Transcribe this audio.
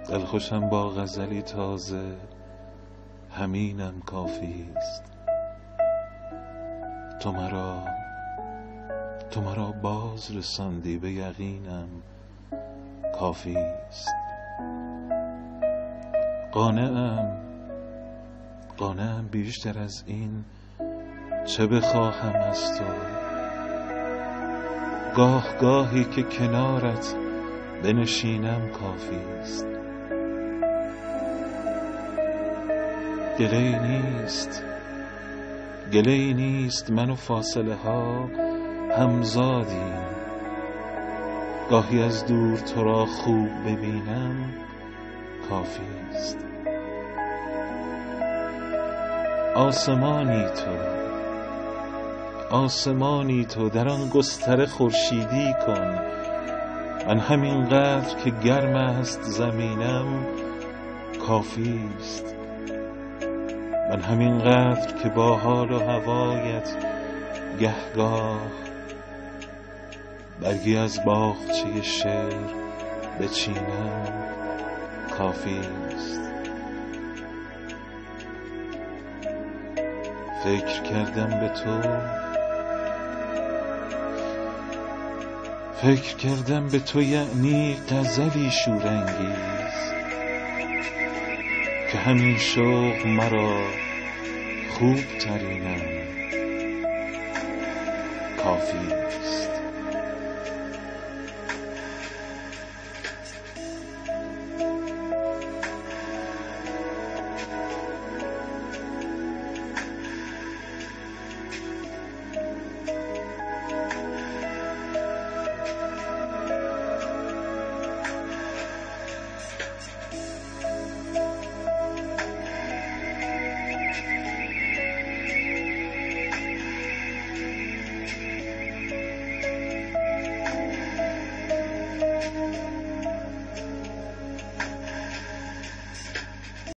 دلخوشم با غزلی تازه، همینم کافی است. تو مرا باز رساندی به یقینم کافی است. قانعم بیشتر از این چه بخواهم از تو. گاهی که کنارت بنشینم کافی است. گله‌ای نیست من و فاصله ها همزادیم. گاهی از دور تو را خوب ببینم کافی است. آسمانی تو در آن گستره خورشیدی کن. من همینقدر که گرم است زمینم کافی است. من همینقدر که با حال و هوایت گهگاه برگی از باغچه شعر بچینم کافی است. فکر کردم به تو یعنی غزلی شورانگیز که همین شوق مرا خوب ترینم کافی است.